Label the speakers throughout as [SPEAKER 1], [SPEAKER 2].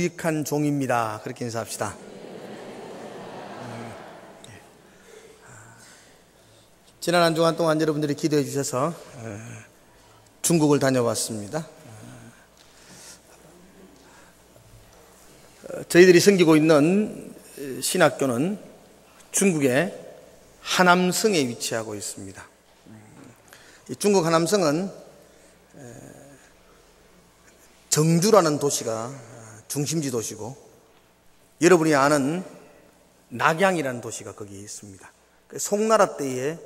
[SPEAKER 1] 무익한 종입니다. 그렇게 인사합시다. 지난 한 주간 동안 여러분들이 기도해 주셔서 중국을 다녀왔습니다. 저희들이 섬기고 있는 신학교는 중국의 하남성에 위치하고 있습니다. 중국 하남성은 정주라는 도시가 중심지 도시고, 여러분이 아는 낙양이라는 도시가 거기에 있습니다. 송나라 때의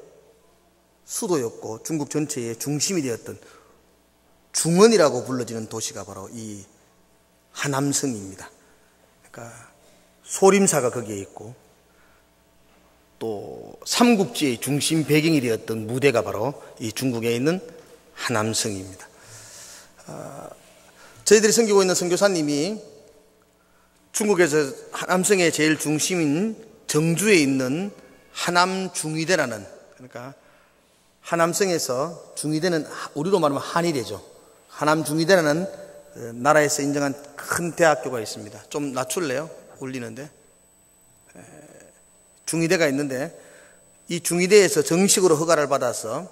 [SPEAKER 1] 수도였고 중국 전체의 중심이 되었던 중원이라고 불러지는 도시가 바로 이 하남성입니다. 그러니까 소림사가 거기에 있고, 또 삼국지의 중심 배경이 되었던 무대가 바로 이 중국에 있는 하남성입니다. 저희들이 섬기고 있는 선교사님이 중국에서 하남성의 제일 중심인 정주에 있는 하남중위대라는, 그러니까 하남성에서 중위대는 우리로 말하면 한의대죠. 하남중위대라는 나라에서 인정한 큰 대학교가 있습니다. 좀 낮출래요? 울리는데. 중위대가 있는데, 이 중위대에서 정식으로 허가를 받아서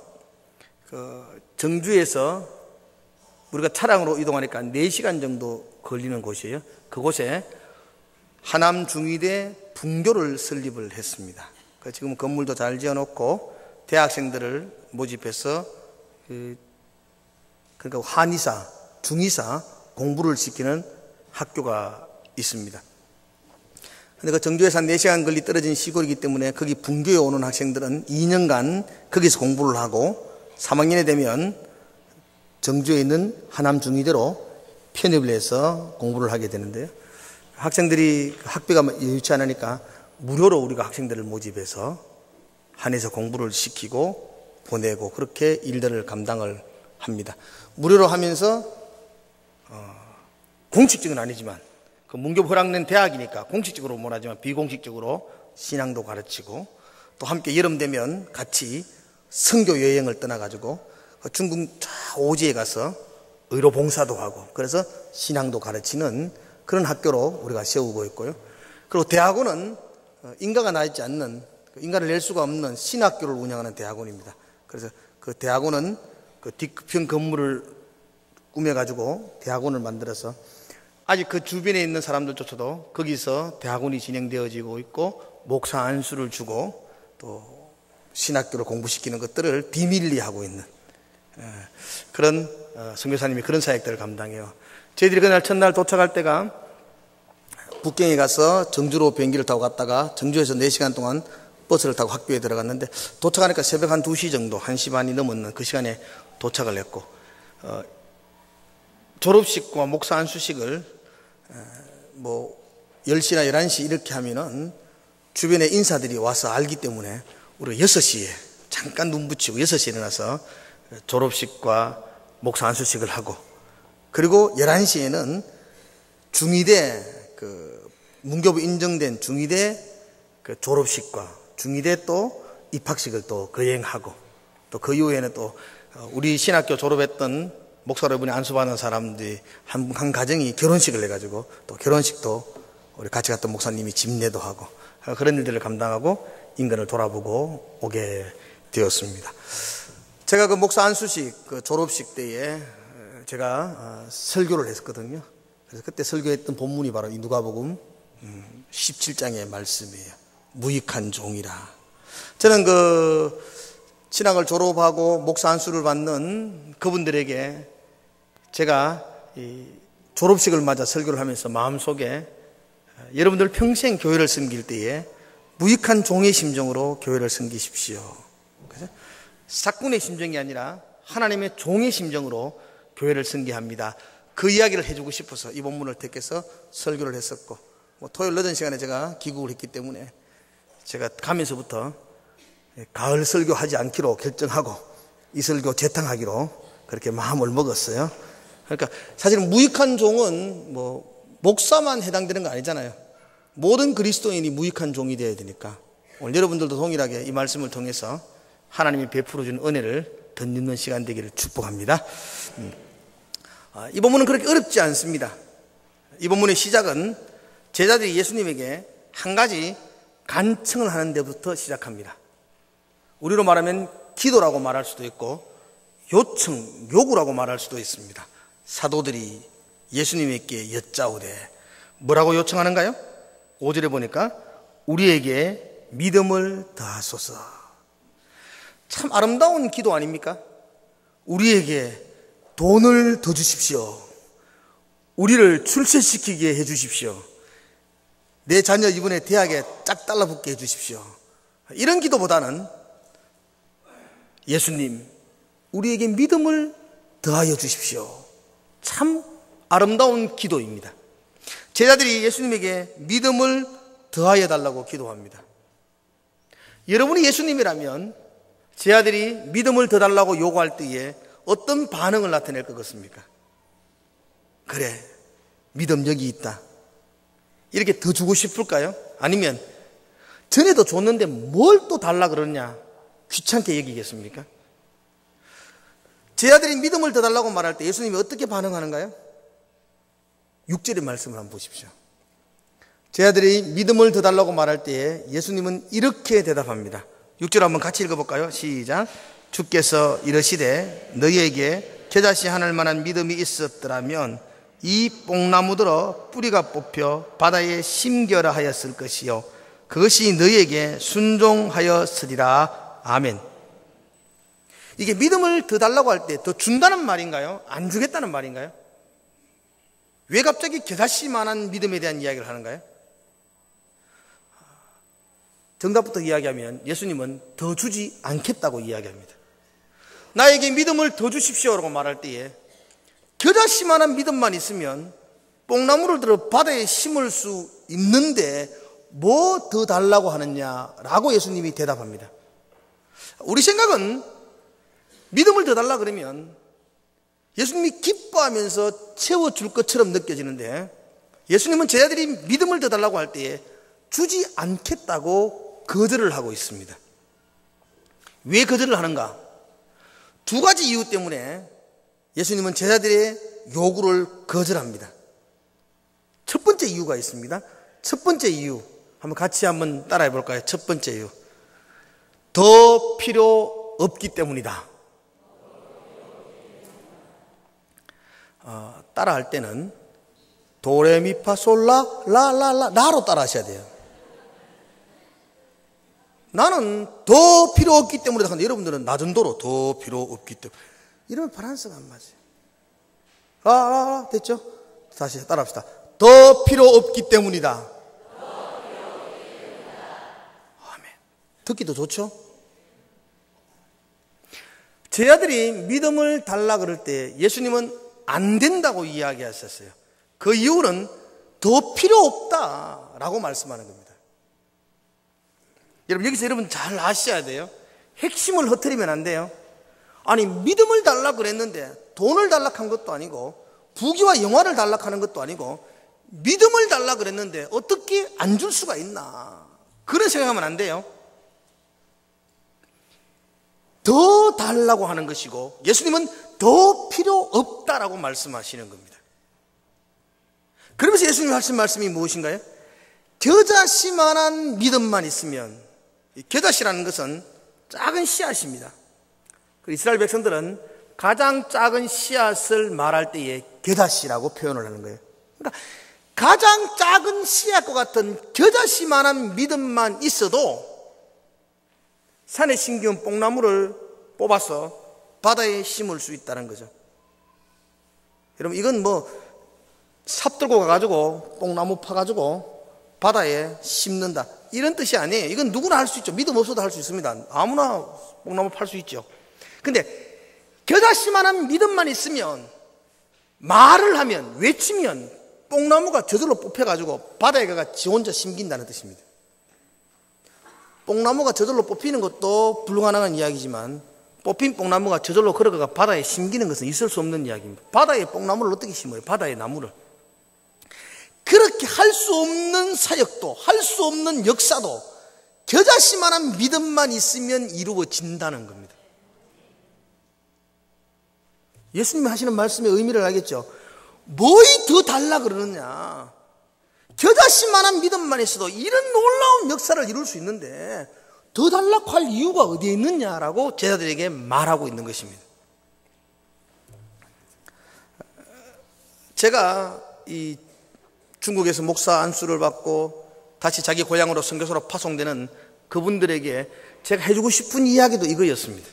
[SPEAKER 1] 정주에서 우리가 차량으로 이동하니까 4시간 정도 걸리는 곳이에요. 그곳에 하남중위대 분교를 설립을 했습니다. 지금 건물도 잘 지어놓고 대학생들을 모집해서 그러니까 한의사, 중의사 공부를 시키는 학교가 있습니다. 근데 그 정주에서 한 4시간 걸리 떨어진 시골이기 때문에 거기 분교에 오는 학생들은 2년간 거기서 공부를 하고 3학년이 되면 정주에 있는 하남중위대로 편입을 해서 공부를 하게 되는데요. 학생들이 학비가 여유치 않으니까 무료로 우리가 학생들을 모집해서 한에서 공부를 시키고 보내고 그렇게 일들을 감당을 합니다. 무료로 하면서 공식적은 아니지만 그 문교부 허락낸 대학이니까 공식적으로 못하지만 비공식적으로 신앙도 가르치고, 또 함께 여름 되면 같이 선교 여행을 떠나가지고 중국 오지에 가서 의료 봉사도 하고, 그래서 신앙도 가르치는 그런 학교로 우리가 세우고 있고요. 그리고 대학원은 인가가 나 있지 않는, 인가를 낼 수가 없는 신학교를 운영하는 대학원입니다. 그래서 그 대학원은 그 뒷편 건물을 꾸며가지고 대학원을 만들어서 아직 그 주변에 있는 사람들조차도 거기서 대학원이 진행되어지고 있고, 목사 안수를 주고 또 신학교를 공부시키는 것들을 비밀리 하고 있는 그런 선교사님이 그런 사역들을 감당해요. 저희들이 그날 첫날 도착할 때가 북경에 가서 정주로 비행기를 타고 갔다가 정주에서 4시간 동안 버스를 타고 학교에 들어갔는데, 도착하니까 새벽 한 2시 정도, 1시 반이 넘었는 그 시간에 도착을 했고, 졸업식과 목사 안수식을 10시나 11시 이렇게 하면은 주변에 인사들이 와서 알기 때문에 우리가 6시에 잠깐 눈 붙이고 6시에 일어나서 졸업식과 목사 안수식을 하고, 그리고 11시에는 중위대 문교부 인정된 중위대 졸업식과 중위대 또 입학식을 또 거행하고, 또 그 이후에는 또 우리 신학교 졸업했던 목사 여러분이 안수받은 사람들이 한 가정이 결혼식을 해가지고 또 결혼식도 우리 같이 갔던 목사님이 집례도 하고 그런 일들을 감당하고 인근을 돌아보고 오게 되었습니다. 제가 그 목사 안수식 그 졸업식 때에 제가 설교를 했었거든요. 그래서 그때 설교했던 본문이 바로 이 누가복음 17장의 말씀이에요. 무익한 종이라. 저는 그 신학을 졸업하고 목사 안수를 받는 그분들에게 제가 이 졸업식을 맞아 설교를 하면서 마음속에 여러분들 평생 교회를 섬길 때에 무익한 종의 심정으로 교회를 섬기십시오. 그래서 사꾼의 심정이 아니라 하나님의 종의 심정으로 교회를 섬기합니다. 그 이야기를 해주고 싶어서 이 본문을 택해서 설교를 했었고, 토요일 늦은 시간에 제가 귀국을 했기 때문에 제가 가면서부터 가을 설교하지 않기로 결정하고 이 설교 재탕하기로 그렇게 마음을 먹었어요. 그러니까 사실은 무익한 종은 목사만 해당되는 거 아니잖아요. 모든 그리스도인이 무익한 종이 되어야 되니까 오늘 여러분들도 동일하게 이 말씀을 통해서 하나님이 베풀어 준 은혜를 덧입는 시간 되기를 축복합니다. 이 본문은 그렇게 어렵지 않습니다. 이 본문의 시작은 제자들이 예수님에게 한 가지 간청을 하는 데부터 시작합니다. 우리로 말하면 기도라고 말할 수도 있고 요청, 요구라고 말할 수도 있습니다. 사도들이 예수님께 여짜오되 뭐라고 요청하는가요? 5절에 보니까 우리에게 믿음을 더하소서. 참 아름다운 기도 아닙니까? 우리에게 돈을 더 주십시오. 우리를 출세시키게 해 주십시오. 내 자녀 이번에 대학에 짝 달라붙게 해 주십시오. 이런 기도보다는 예수님, 우리에게 믿음을 더하여 주십시오. 참 아름다운 기도입니다. 제자들이 예수님에게 믿음을 더하여 달라고 기도합니다. 여러분이 예수님이라면 제자들이 믿음을 더 달라고 요구할 때에 어떤 반응을 나타낼 것 같습니까? 그래, 믿음 여기 있다. 이렇게 더 주고 싶을까요? 아니면 전에도 줬는데 뭘 또 달라 그러냐? 귀찮게 여기겠습니까? 제자들이 믿음을 더 달라고 말할 때 예수님이 어떻게 반응하는가요? 6절의 말씀을 한번 보십시오. 제자들이 믿음을 더 달라고 말할 때에 예수님은 이렇게 대답합니다. 6절 한번 같이 읽어볼까요? 시작. 주께서 이르시되 너희에게 겨자씨 하늘 만한 믿음이 있었더라면 이 뽕나무들어 뿌리가 뽑혀 바다에 심겨라 하였을 것이요 그것이 너희에게 순종하였으리라. 아멘. 이게 믿음을 더 달라고 할 때 더 준다는 말인가요? 안 주겠다는 말인가요? 왜 갑자기 겨자씨만한 믿음에 대한 이야기를 하는가요? 정답부터 이야기하면 예수님은 더 주지 않겠다고 이야기합니다. 나에게 믿음을 더 주십시오라고 말할 때에 겨자씨만한 믿음만 있으면 뽕나무를 들어 바다에 심을 수 있는데 뭐 더 달라고 하느냐라고 예수님이 대답합니다. 우리 생각은 믿음을 더 달라 그러면 예수님이 기뻐하면서 채워줄 것처럼 느껴지는데 예수님은 제자들이 믿음을 더 달라고 할 때에 주지 않겠다고 거절을 하고 있습니다. 왜 거절을 하는가? 두 가지 이유 때문에 예수님은 제자들의 요구를 거절합니다. 첫 번째 이유가 있습니다. 첫 번째 이유 같이 한번 따라해 볼까요? 첫 번째 이유, 더 필요 없기 때문이다. 따라할 때는 도레미파솔라 라라라 라로 따라하셔야 돼요. 나는 더 필요 없기 때문에 하는데 여러분들은 낮은 도로 더 필요 없기 때문에 이러면 바란스가 안 맞아요. 됐죠? 다시 따라합시다. 더 필요 없기 때문이다. 아멘. 듣기도 좋죠? 제 아들이 믿음을 달라 그럴 때 예수님은 안 된다고 이야기하셨어요. 그 이유는 더 필요 없다라고 말씀하는 겁니다. 여러분 잘 아셔야 돼요. 핵심을 흐트리면 안 돼요. 아니 믿음을 달라 그랬는데 돈을 달락한 것도 아니고 부귀와 영화를 달락하는 것도 아니고 믿음을 달라 그랬는데 어떻게 안 줄 수가 있나, 그런 생각하면 안 돼요. 더 달라고 하는 것이고 예수님은 더 필요 없다라고 말씀하시는 겁니다. 그러면서 예수님이 하신 말씀이 무엇인가요? 겨자씨만한 믿음만 있으면, 겨자씨라는 것은 작은 씨앗입니다. 이스라엘 백성들은 가장 작은 씨앗을 말할 때에 겨자씨라고 표현을 하는 거예요. 그러니까 가장 작은 씨앗과 같은 겨자씨만한 믿음만 있어도 산에 심기운 뽕나무를 뽑아서 바다에 심을 수 있다는 거죠. 여러분 이건 삽 들고 가가지고 뽕나무 파가지고 바다에 심는다 이런 뜻이 아니에요. 이건 누구나 할 수 있죠. 믿음 없어도 할 수 있습니다. 아무나 뽕나무 팔 수 있죠. 근데 겨자씨만한 믿음만 있으면 말을 하면, 외치면 뽕나무가 저절로 뽑혀가지고 바다에 가가 지 혼자 심긴다는 뜻입니다. 뽕나무가 저절로 뽑히는 것도 불가능한 이야기지만 뽑힌 뽕나무가 저절로 걸어가 바다에 심기는 것은 있을 수 없는 이야기입니다. 바다에 뽕나무를 어떻게 심어요? 바다에 나무를. 그렇게 할 수 없는 사역도, 할 수 없는 역사도 겨자씨만한 믿음만 있으면 이루어진다는 겁니다. 예수님이 하시는 말씀의 의미를 알겠죠? 뭐이 더 달라 그러느냐. 겨자씨만한 믿음만 있어도 이런 놀라운 역사를 이룰 수 있는데 더 달라고 할 이유가 어디에 있느냐라고 제자들에게 말하고 있는 것입니다. 제가 이 중국에서 목사 안수를 받고 다시 자기 고향으로 선교사로 파송되는 그분들에게 제가 해주고 싶은 이야기도 이거였습니다.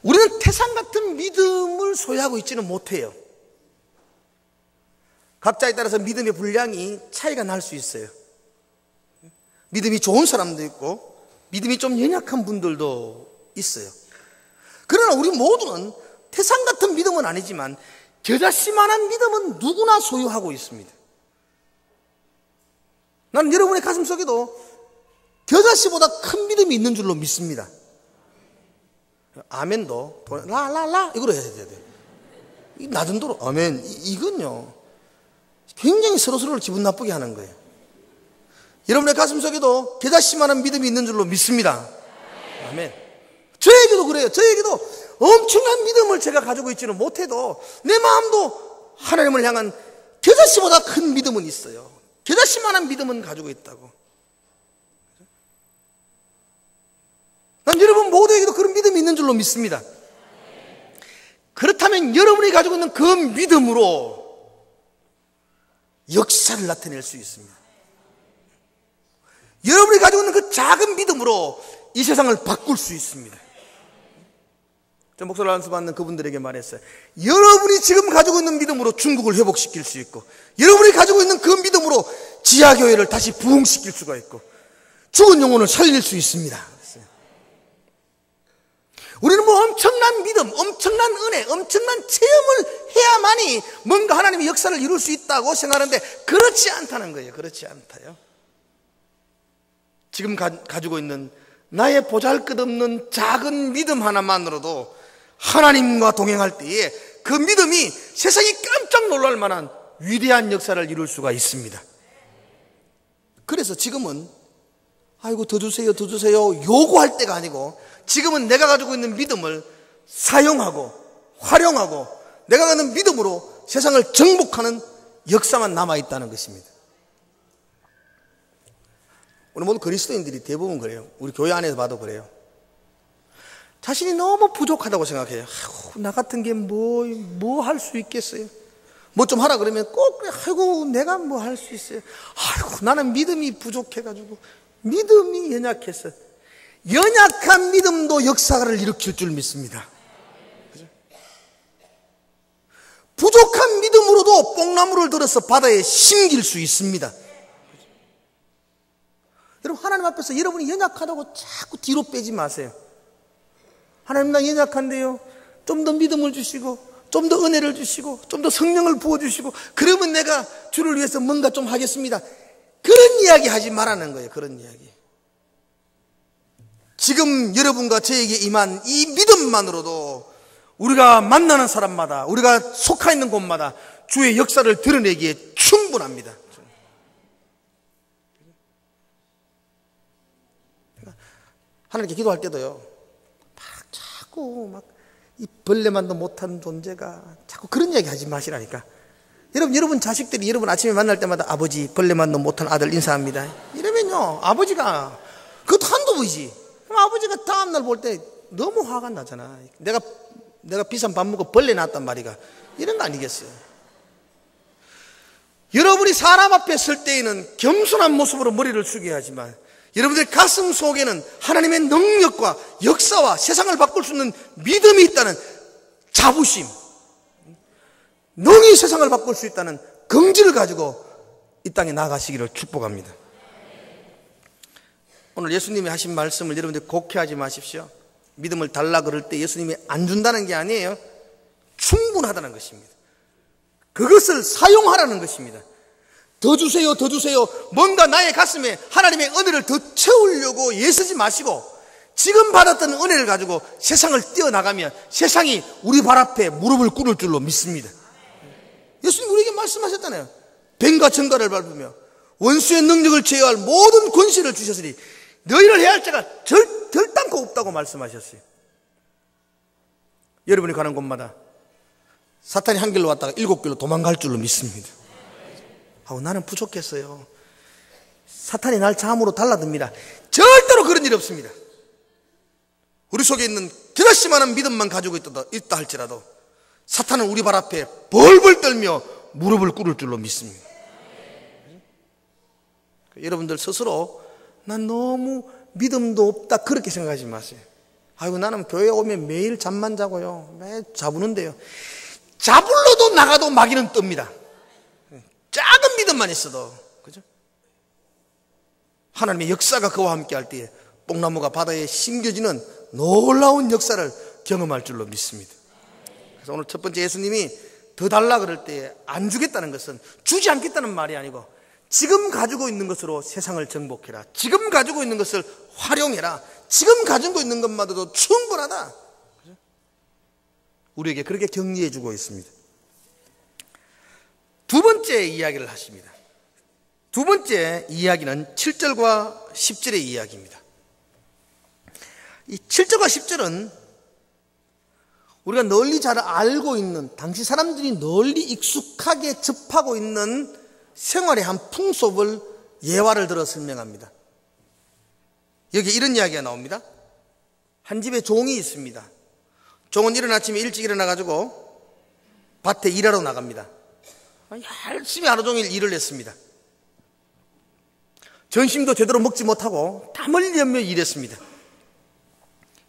[SPEAKER 1] 우리는 태산 같은 믿음을 소유하고 있지는 못해요. 각자에 따라서 믿음의 분량이 차이가 날 수 있어요. 믿음이 좋은 사람도 있고 믿음이 좀 연약한 분들도 있어요. 그러나 우리 모두는 태산 같은 믿음은 아니지만 겨자씨만한 믿음은 누구나 소유하고 있습니다. 나는 여러분의 가슴속에도 겨자씨보다 큰 믿음이 있는 줄로 믿습니다. 아멘도 라라라 이거로 해야 돼요. 낮은 도로 아멘 이건요 굉장히 서로서로를 기분 나쁘게 하는 거예요. 여러분의 가슴속에도 겨자씨만한 믿음이 있는 줄로 믿습니다. 아멘. 저에게도 그래요. 저에게도 엄청난 믿음을 제가 가지고 있지는 못해도 내 마음도 하나님을 향한 겨자씨보다 큰 믿음은 있어요. 겨자씨만한 믿음은 가지고 있다고. 난 여러분 모두에게도 그런 믿음이 있는 줄로 믿습니다. 그렇다면 여러분이 가지고 있는 그 믿음으로 역사를 나타낼 수 있습니다. 여러분이 가지고 있는 그 작은 믿음으로 이 세상을 바꿀 수 있습니다. 저 목소리를 안수 받는 그분들에게 말했어요. 여러분이 지금 가지고 있는 믿음으로 중국을 회복시킬 수 있고, 여러분이 가지고 있는 그 믿음으로 지하교회를 다시 부흥시킬 수가 있고, 죽은 영혼을 살릴 수 있습니다. 우리는 뭐 엄청난 믿음, 엄청난 은혜, 엄청난 체험을 해야만이 뭔가 하나님의 역사를 이룰 수 있다고 생각하는데 그렇지 않다는 거예요. 그렇지 않다요. 지금 가지고 있는 나의 보잘것없는 작은 믿음 하나만으로도 하나님과 동행할 때에 그 믿음이 세상이 깜짝 놀랄 만한 위대한 역사를 이룰 수가 있습니다. 그래서 지금은 아이고 더 주세요 더 주세요 요구할 때가 아니고 지금은 내가 가지고 있는 믿음을 사용하고 활용하고 내가 가는 믿음으로 세상을 정복하는 역사만 남아있다는 것입니다. 우리 모두 그리스도인들이 대부분 그래요. 우리 교회 안에서 봐도 그래요. 자신이 너무 부족하다고 생각해요. 아이고, 나 같은 게 뭐 할 수 있겠어요? 뭐 좀 하라 그러면 꼭 그래. 아이고 내가 뭐 할 수 있어요? 아이고 나는 믿음이 부족해가지고 믿음이 연약해서. 연약한 믿음도 역사를 일으킬 줄 믿습니다. 그죠? 부족한 믿음으로도 뽕나무를 들어서 바다에 심길 수 있습니다. 그죠? 여러분 하나님 앞에서 여러분이 연약하다고 자꾸 뒤로 빼지 마세요. 하나님 나 연약한데요. 좀 더 믿음을 주시고 좀 더 은혜를 주시고 좀 더 성령을 부어주시고 그러면 내가 주를 위해서 뭔가 좀 하겠습니다. 그런 이야기 하지 말라는 거예요. 그런 이야기. 지금 여러분과 저에게 임한 이 믿음만으로도 우리가 만나는 사람마다 우리가 속해 있는 곳마다 주의 역사를 드러내기에 충분합니다. 하나님께 기도할 때도요 자꾸 이 벌레만도 못한 존재가 자꾸 그런 이야기 하지 마시라니까. 여러분 자식들이 여러분 아침에 만날 때마다 아버지 벌레만도 못한 아들 인사합니다 이러면요 아버지가 그것도 한두 번이지 그럼 아버지가 다음날 볼 때 너무 화가 나잖아. 내가 비싼 밥 먹고 벌레 났단 말이가 이런 거 아니겠어요? 여러분이 사람 앞에 설 때에는 겸손한 모습으로 머리를 숙여야 하지만 여러분들 가슴 속에는 하나님의 능력과 역사와 세상을 바꿀 수 있는 믿음이 있다는 자부심, 능히 세상을 바꿀 수 있다는 긍지를 가지고 이 땅에 나아가시기를 축복합니다. 오늘 예수님이 하신 말씀을 여러분들 곡해하지 마십시오. 믿음을 달라 그럴 때 예수님이 안 준다는 게 아니에요. 충분하다는 것입니다. 그것을 사용하라는 것입니다. 더 주세요 더 주세요 뭔가 나의 가슴에 하나님의 은혜를 더 채우려고 애쓰지 마시고 지금 받았던 은혜를 가지고 세상을 뛰어나가면 세상이 우리 발 앞에 무릎을 꿇을 줄로 믿습니다. 예수님 우리에게 말씀하셨잖아요. 뱀과 정갈을 밟으며 원수의 능력을 제어할 모든 권세를 주셨으니 너희를 해할 자가 결단코 없다고 말씀하셨어요. 여러분이 가는 곳마다 사탄이 한 길로 왔다가 7길로 도망갈 줄로 믿습니다. 나는 부족했어요. 사탄이 날 잠으로 달라듭니다. 절대로 그런 일이 없습니다. 우리 속에 있는 그다시 많은 믿음만 가지고 있다 할지라도 사탄은 우리 발 앞에 벌벌 떨며 무릎을 꿇을 줄로 믿습니다. 여러분들 스스로 난 너무 믿음도 없다 그렇게 생각하지 마세요. 나는 교회 오면 매일 잠만 자고요, 매일 자부는데요, 자불러도 나가도 마귀는 뜹니다. 작은 믿음만 있어도. 그죠? 하나님의 역사가 그와 함께 할 때에 뽕나무가 바다에 심겨지는 놀라운 역사를 경험할 줄로 믿습니다. 그래서 오늘 첫 번째, 예수님이 더 달라 그럴 때 안 주겠다는 것은 주지 않겠다는 말이 아니고 지금 가지고 있는 것으로 세상을 정복해라, 지금 가지고 있는 것을 활용해라, 지금 가지고 있는 것만으로도 충분하다. 그죠? 우리에게 그렇게 격려해 주고 있습니다. 두 번째 이야기를 하십니다. 두 번째 이야기는 7절과 10절의 이야기입니다. 이 7절과 10절은 우리가 널리 잘 알고 있는, 당시 사람들이 널리 익숙하게 접하고 있는 생활의 한 풍속을 예화를 들어 설명합니다. 여기 이런 이야기가 나옵니다. 한 집에 종이 있습니다. 종은 이른 아침에 일찍 일어나가지고 밭에 일하러 나갑니다. 열심히 하루 종일 일을 했습니다. 점심도 제대로 먹지 못하고 땀을 흘리며 일했습니다.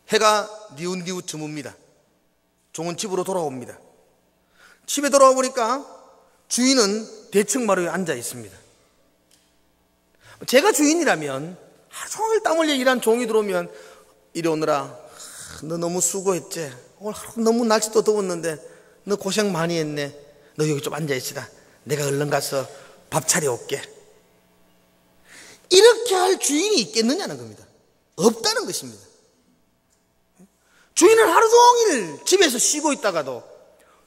[SPEAKER 1] 해가 니웃니웃 저뭅니다. 종은 집으로 돌아옵니다. 집에 돌아와 보니까 주인은 대청마루에 앉아 있습니다. 제가 주인이라면 하루 종일 땀 흘려 일한 종이 들어오면, 이리 오느라 너 너무 수고했지, 오늘 하루 너무 날씨도 더웠는데 너 고생 많이 했네, 너 여기 좀 앉아 있으라, 내가 얼른 가서 밥 차려 올게, 이렇게 할 주인이 있겠느냐는 겁니다. 없다는 것입니다. 주인은 하루 종일 집에서 쉬고 있다가도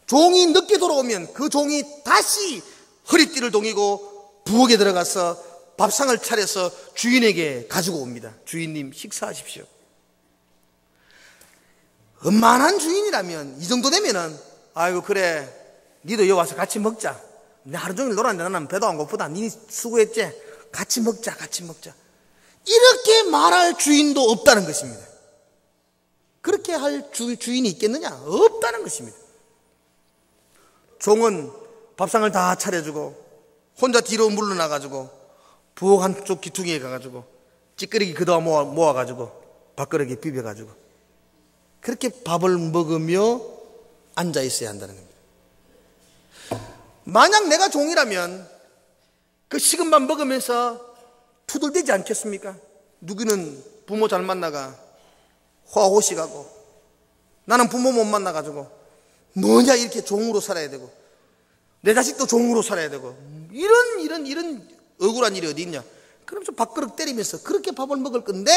[SPEAKER 1] 종이 늦게 돌아오면 그 종이 다시 허리띠를 동이고 부엌에 들어가서 밥상을 차려서 주인에게 가지고 옵니다. 주인님, 식사하십시오. 엄만한 주인이라면 이 정도 되면은, 아이고 그래, 니도 여기 와서 같이 먹자, 내 하루 종일 놀았는데 나는 배도 안 고프다, 니 수고했지, 같이 먹자, 같이 먹자, 이렇게 말할 주인도 없다는 것입니다. 그렇게 할 주인이 있겠느냐? 없다는 것입니다. 종은 밥상을 다 차려주고 혼자 뒤로 물러나가지고 부엌 한쪽 기퉁이에 가가지고 찌끄레기 그다 모아가지고 밥그릇에 비벼가지고 그렇게 밥을 먹으며 앉아 있어야 한다는 겁니다. 만약 내가 종이라면 그 식은 밥 먹으면서 투덜대지 않겠습니까? 누구는 부모 잘 만나가 호화호식하고, 나는 부모 못 만나가지고 뭐냐 이렇게 종으로 살아야 되고, 내 자식도 종으로 살아야 되고, 이런 억울한 일이 어디 있냐? 그럼 좀 밥그릇 때리면서 그렇게 밥을 먹을 건데,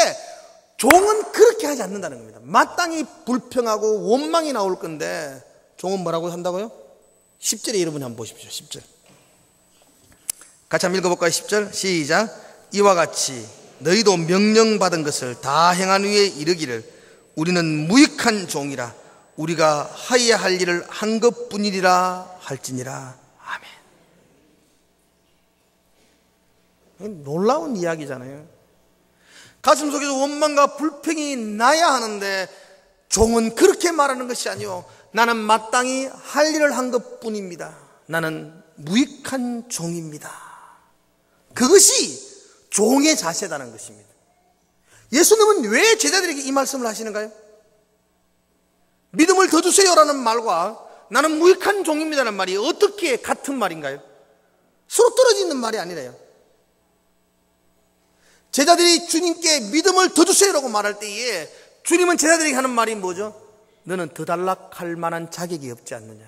[SPEAKER 1] 종은 그렇게 하지 않는다는 겁니다. 마땅히 불평하고 원망이 나올 건데 종은 뭐라고 한다고요? 10절에 여러분이 한번 보십시오. 10절 같이 한번 읽어볼까요? 10절 시작. 이와 같이 너희도 명령받은 것을 다 행한 후에 이르기를 우리는 무익한 종이라, 우리가 하여야 할 일을 한 것뿐이리라 할지니라. 아멘. 놀라운 이야기잖아요. 가슴 속에서 원망과 불평이 나야 하는데 종은 그렇게 말하는 것이 아니요, 나는 마땅히 할 일을 한 것뿐입니다. 나는 무익한 종입니다. 그것이 종의 자세다는 것입니다. 예수님은 왜 제자들에게 이 말씀을 하시는가요? 믿음을 더 주세요라는 말과 나는 무익한 종입니다라는 말이 어떻게 같은 말인가요? 서로 떨어지는 말이 아니라요. 제자들이 주님께 믿음을 더 주세요라고 말할 때에 주님은 제자들에게 하는 말이 뭐죠? 너는 더 달락할 만한 자격이 없지 않느냐?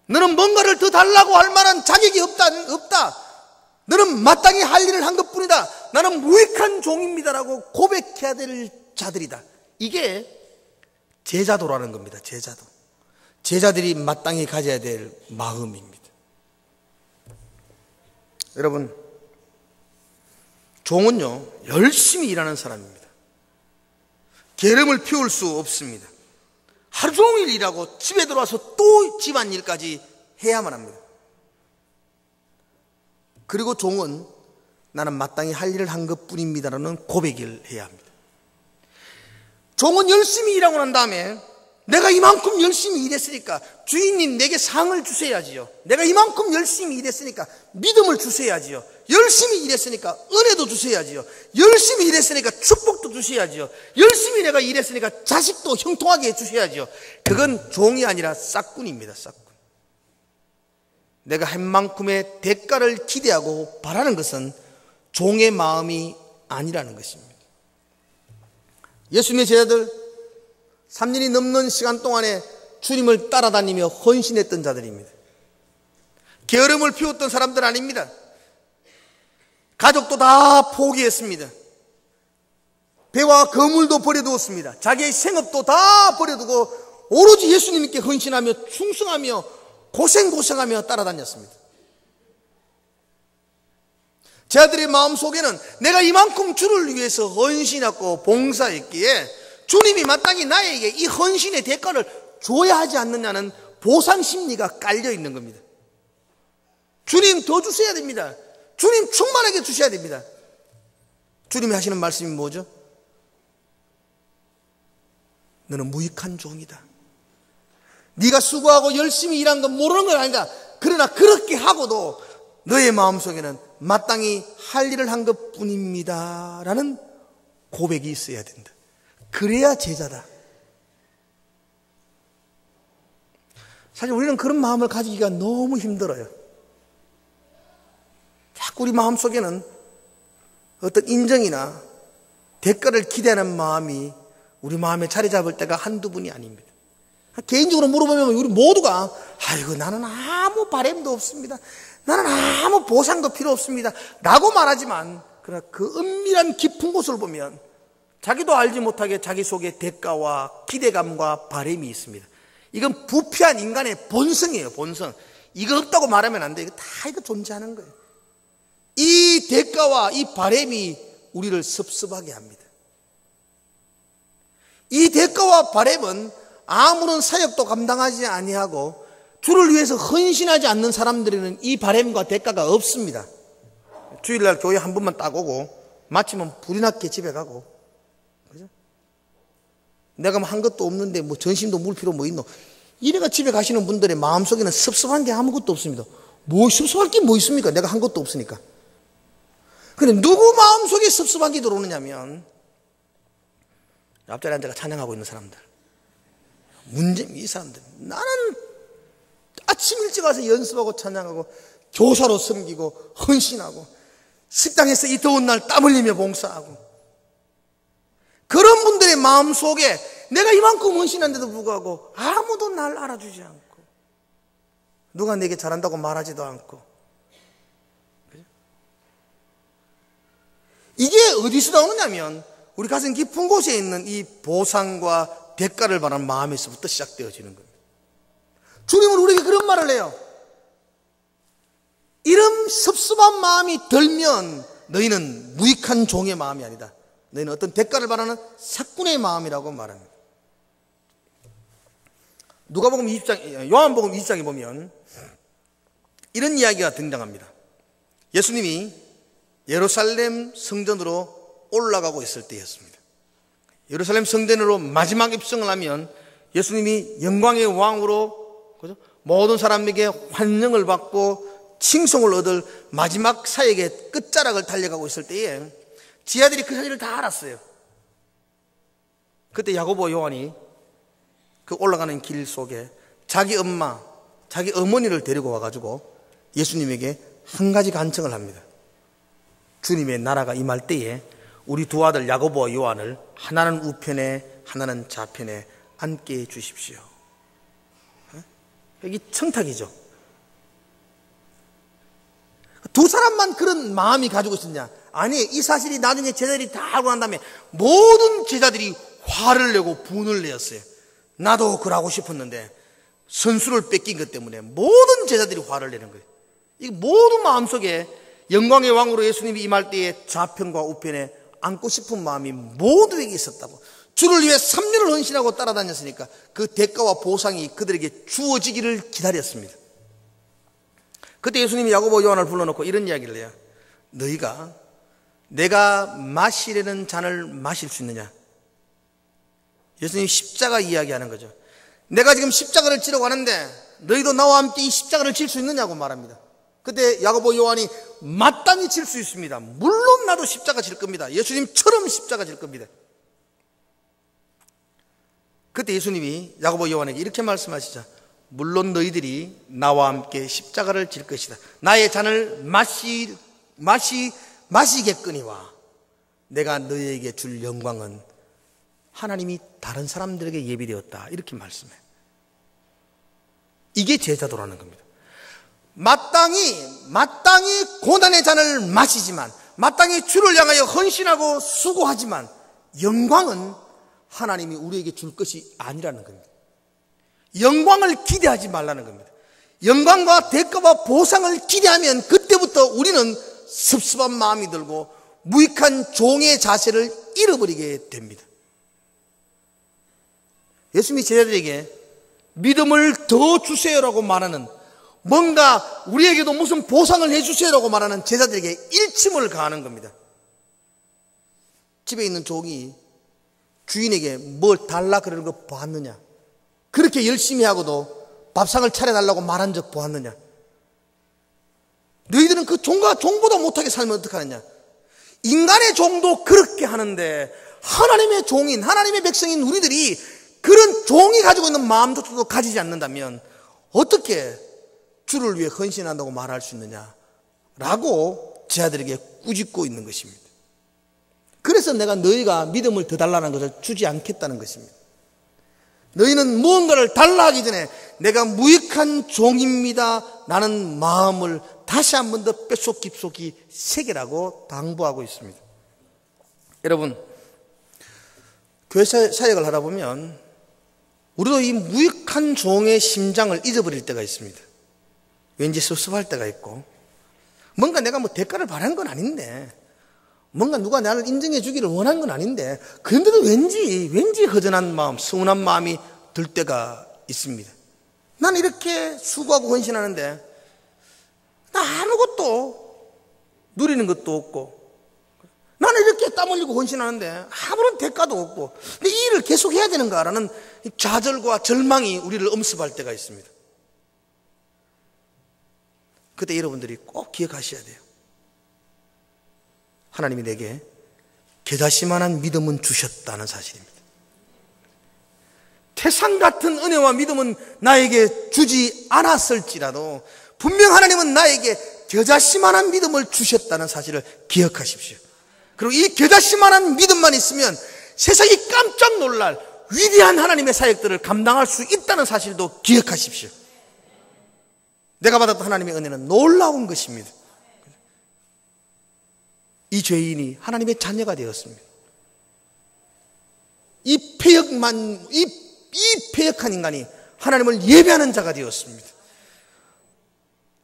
[SPEAKER 1] 너는 뭔가를 더 달라고 할 만한 자격이 없다. 너는 마땅히 할 일을 한 것뿐이다. 나는 무익한 종입니다라고 고백해야 될 자들이다. 이게 제자도라는 겁니다. 제자도. 제자들이 마땅히 가져야 될 마음입니다. 여러분, 종은요 열심히 일하는 사람입니다. 게으름을 피울 수 없습니다. 하루 종일 일하고 집에 들어와서 또 집안일까지 해야만 합니다. 그리고 종은 나는 마땅히 할 일을 한 것뿐입니다라는 고백을 해야 합니다. 종은 열심히 일하고 난 다음에 내가 이만큼 열심히 일했으니까 주인님 내게 상을 주셔야지요. 내가 이만큼 열심히 일했으니까 믿음을 주셔야지요. 열심히 일했으니까 은혜도 주셔야지요. 열심히 일했으니까 축복도 주셔야지요. 열심히 내가 일했으니까 자식도 형통하게 해주셔야지요. 그건 종이 아니라 싹군입니다. 싹군. 내가 한 만큼의 대가를 기대하고 바라는 것은 종의 마음이 아니라는 것입니다. 예수님의 제자들 3년이 넘는 시간 동안에 주님을 따라다니며 헌신했던 자들입니다. 게으름을 피웠던 사람들 아닙니다. 가족도 다 포기했습니다. 배와 거물도 버려두었습니다. 자기의 생업도 다 버려두고 오로지 예수님께 헌신하며 충성하며 고생하며 따라다녔습니다. 제자들의 마음속에는 내가 이만큼 주를 위해서 헌신하고 봉사했기에 주님이 마땅히 나에게 이 헌신의 대가를 줘야 하지 않느냐는 보상 심리가 깔려 있는 겁니다. 주님 더 주셔야 됩니다. 주님 충만하게 주셔야 됩니다. 주님이 하시는 말씀이 뭐죠? 너는 무익한 종이다. 네가 수고하고 열심히 일한 건 모르는 건 아니다. 그러나 그렇게 하고도 너의 마음속에는 마땅히 할 일을 한 것뿐입니다 라는 고백이 있어야 된다. 그래야 제자다. 사실 우리는 그런 마음을 가지기가 너무 힘들어요. 자꾸 우리 마음속에는 어떤 인정이나 대가를 기대하는 마음이 우리 마음에 자리 잡을 때가 한두 분이 아닙니다. 개인적으로 물어보면 우리 모두가 아이고 나는 아무 바람도 없습니다. 나는 아무 보상도 필요 없습니다 라고 말하지만 그러나 그 은밀한 깊은 곳을 보면 자기도 알지 못하게 자기 속에 대가와 기대감과 바람이 있습니다. 이건 부패한 인간의 본성이에요. 본성. 이거 없다고 말하면 안 돼. 이거 다 이거 존재하는 거예요. 이 대가와 이 바람이 우리를 섭섭하게 합니다. 이 대가와 바람은 아무런 사역도 감당하지 아니하고 주를 위해서 헌신하지 않는 사람들에는 이 바람과 대가가 없습니다. 주일날 교회 한 번만 딱 오고 마치면 불이 났게 집에 가고, 그죠? 내가 뭐 한 것도 없는데 뭐 전심도 물 필요 뭐 있노? 이래가 집에 가시는 분들의 마음속에는 섭섭한 게 아무것도 없습니다. 뭐 섭섭할 게 뭐 있습니까? 내가 한 것도 없으니까. 근데 누구 마음속에 섭섭한 게 들어오느냐면 앞자리 앉아가 찬양하고 있는 사람들. 문제는 이 사람들. 나는 아침 일찍 와서 연습하고 찬양하고 교사로 섬기고 헌신하고 식당에서 이 더운 날 땀 흘리며 봉사하고, 그런 분들의 마음속에 내가 이만큼 헌신한데도 불구하고 아무도 날 알아주지 않고 누가 내게 잘한다고 말하지도 않고, 이게 어디서 나오느냐면 우리 가슴 깊은 곳에 있는 이 보상과 대가를 바라는 마음에서부터 시작되어지는 겁니다. 주님은 우리에게 그런 말을 해요. 이런 섭섭한 마음이 들면 너희는 무익한 종의 마음이 아니다. 너희는 어떤 대가를 바라는 삭군의 마음이라고 말합니다. 누가복음 20장, 요한복음 20장에 보면 이런 이야기가 등장합니다. 예수님이 예루살렘 성전으로 올라가고 있을 때였습니다. 예루살렘 성전으로 마지막 입성을 하면 예수님이 영광의 왕으로, 그죠? 모든 사람에게 환영을 받고 칭송을 얻을 마지막 사역의 끝자락을 달려가고 있을 때에 지하들이 그 사실을 다 알았어요. 그때 야고보 요한이 그 올라가는 길 속에 자기 엄마, 자기 어머니를 데리고 와가지고 예수님에게 한 가지 간청을 합니다. 주님의 나라가 임할 때에 우리 두 아들 야고보와 요한을 하나는 우편에 하나는 좌편에 앉게 해주십시오. 여기 청탁이죠. 두 사람만 그런 마음이 가지고 있었냐? 아니, 이 사실이 나중에 제자들이 다 알고 난 다음에 모든 제자들이 화를 내고 분을 내었어요. 나도 그러고 싶었는데 선수를 뺏긴 것 때문에 모든 제자들이 화를 내는 거예요. 이 모든 마음속에 영광의 왕으로 예수님이 임할 때에 좌편과 우편에 앉고 싶은 마음이 모두에게 있었다고. 주를 위해 3년을 헌신하고 따라다녔으니까 그 대가와 보상이 그들에게 주어지기를 기다렸습니다. 그때 예수님이 야고보 요한을 불러놓고 이런 이야기를 해요. 너희가 내가 마시려는 잔을 마실 수 있느냐? 예수님이 십자가 이야기하는 거죠. 내가 지금 십자가를 지러 가는데 너희도 나와 함께 이 십자가를 질 수 있느냐고 말합니다. 그때 야고보 요한이 마땅히 질 수 있습니다. 물론 나도 십자가 질 겁니다. 예수님처럼 십자가 질 겁니다. 그때 예수님이 야고보 요한에게 이렇게 말씀하시죠. 물론 너희들이 나와 함께 십자가를 질 것이다. 나의 잔을 마시겠거니와 내가 너희에게 줄 영광은 하나님이 다른 사람들에게 예비되었다. 이렇게 말씀해. 이게 제자도라는 겁니다. 마땅히 고난의 잔을 마시지만, 마땅히 주를 향하여 헌신하고 수고하지만 영광은 하나님이 우리에게 줄 것이 아니라는 겁니다. 영광을 기대하지 말라는 겁니다. 영광과 대가와 보상을 기대하면 그때부터 우리는 섭섭한 마음이 들고 무익한 종의 자세를 잃어버리게 됩니다. 예수님이 제자들에게 믿음을 더 주세요라고 말하는, 뭔가 우리에게도 무슨 보상을 해주세요라고 말하는 제자들에게 일침을 가하는 겁니다. 집에 있는 종이 주인에게 뭘 달라 그러는 거 보았느냐? 그렇게 열심히 하고도 밥상을 차려달라고 말한 적 보았느냐? 너희들은 그 종과 종보다 못하게 살면 어떡하느냐? 인간의 종도 그렇게 하는데 하나님의 종인, 하나님의 백성인 우리들이 그런 종이 가지고 있는 마음조차도 가지지 않는다면 어떻게 주를 위해 헌신한다고 말할 수 있느냐? 라고 제자들에게 꾸짖고 있는 것입니다. 그래서 내가 너희가 믿음을 더 달라는 것을 주지 않겠다는 것입니다. 너희는 무언가를 달라 하기 전에 내가 무익한 종입니다 라는 마음을 다시 한 번 더 뼛속 깊숙이 새기라고 당부하고 있습니다. 여러분, 교회 사역을 하다 보면 우리도 이 무익한 종의 심장을 잊어버릴 때가 있습니다. 왠지 섭섭할 때가 있고, 뭔가 내가 뭐 대가를 바라는 건 아닌데, 뭔가 누가 나를 인정해 주기를 원하는 건 아닌데, 그런데도 왠지 허전한 마음, 서운한 마음이 들 때가 있습니다. 나는 이렇게 수고하고 헌신하는데 나 아무것도 누리는 것도 없고, 나는 이렇게 땀 흘리고 헌신하는데 아무런 대가도 없고, 근데 이 일을 계속 해야 되는가라는 좌절과 절망이 우리를 엄습할 때가 있습니다. 그때 여러분들이 꼭 기억하셔야 돼요. 하나님이 내게 겨자씨만한 믿음은 주셨다는 사실입니다. 태산 같은 은혜와 믿음은 나에게 주지 않았을지라도 분명 하나님은 나에게 겨자씨만한 믿음을 주셨다는 사실을 기억하십시오. 그리고 이 겨자씨만한 믿음만 있으면 세상이 깜짝 놀랄 위대한 하나님의 사역들을 감당할 수 있다는 사실도 기억하십시오. 내가 받았던 하나님의 은혜는 놀라운 것입니다. 이 죄인이 하나님의 자녀가 되었습니다. 이 패역한 인간이 하나님을 예배하는 자가 되었습니다.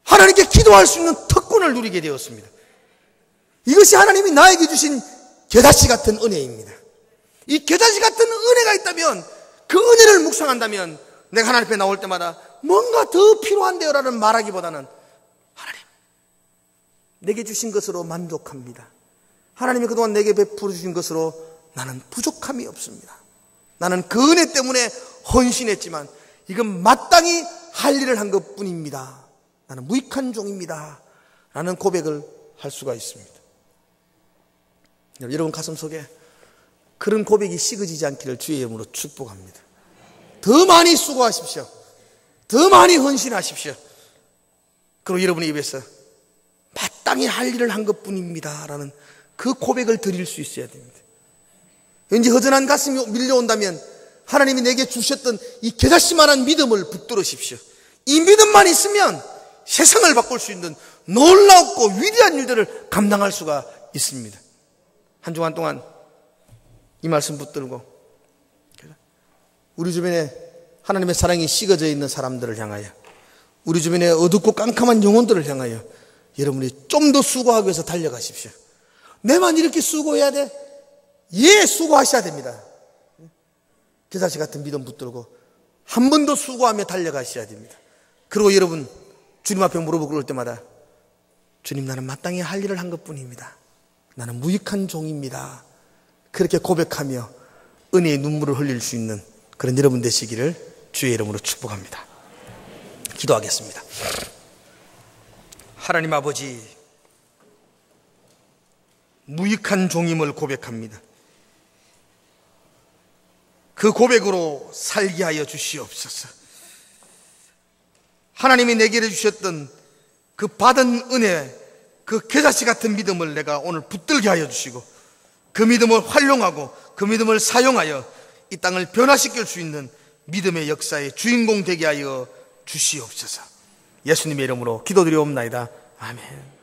[SPEAKER 1] 하나님께 기도할 수 있는 특권을 누리게 되었습니다. 이것이 하나님이 나에게 주신 겨자씨 같은 은혜입니다. 이 겨자씨 같은 은혜가 있다면, 그 은혜를 묵상한다면 내가 하나님 앞에 나올 때마다 뭔가 더 필요한데요라는 말하기보다는 하나님, 내게 주신 것으로 만족합니다. 하나님이 그동안 내게 베풀어 주신 것으로 나는 부족함이 없습니다. 나는 그 은혜 때문에 헌신했지만 이건 마땅히 할 일을 한 것뿐입니다. 나는 무익한 종입니다 라는 고백을 할 수가 있습니다. 여러분 가슴 속에 그런 고백이 식어지지 않기를 주의 이름으로 축복합니다. 더 많이 수고하십시오. 더 많이 헌신하십시오. 그리고 여러분의 입에서 마땅히 할 일을 한 것뿐입니다 라는 그 고백을 드릴 수 있어야 됩니다. 왠지 허전한 가슴이 밀려온다면 하나님이 내게 주셨던 이 겨자씨만한 믿음을 붙들으십시오. 이 믿음만 있으면 세상을 바꿀 수 있는 놀랍고 위대한 일들을 감당할 수가 있습니다. 한 주간 동안 이 말씀 붙들고 우리 주변에 하나님의 사랑이 식어져 있는 사람들을 향하여, 우리 주변에 어둡고 깜깜한 영혼들을 향하여 여러분이 좀 더 수고하기 위해서 달려가십시오. 내만 이렇게 수고해야 돼? 예, 수고하셔야 됩니다. 겨자씨 같은 믿음 붙들고 한 번 더 수고하며 달려가셔야 됩니다. 그리고 여러분 주님 앞에 무릎을 꿇을 때마다 주님, 나는 마땅히 할 일을 한 것뿐입니다. 나는 무익한 종입니다. 그렇게 고백하며 은혜의 눈물을 흘릴 수 있는 그런 여러분 되시기를 주의 이름으로 축복합니다. 기도하겠습니다. 하나님 아버지, 무익한 종임을 고백합니다. 그 고백으로 살게 하여 주시옵소서. 하나님이 내게 주셨던 그 받은 은혜, 그 겨자씨 같은 믿음을 내가 오늘 붙들게 하여 주시고 그 믿음을 활용하고 그 믿음을 사용하여 이 땅을 변화시킬 수 있는 믿음의 역사의 주인공 되게 하여 주시옵소서. 예수님의 이름으로 기도드리옵나이다. 아멘.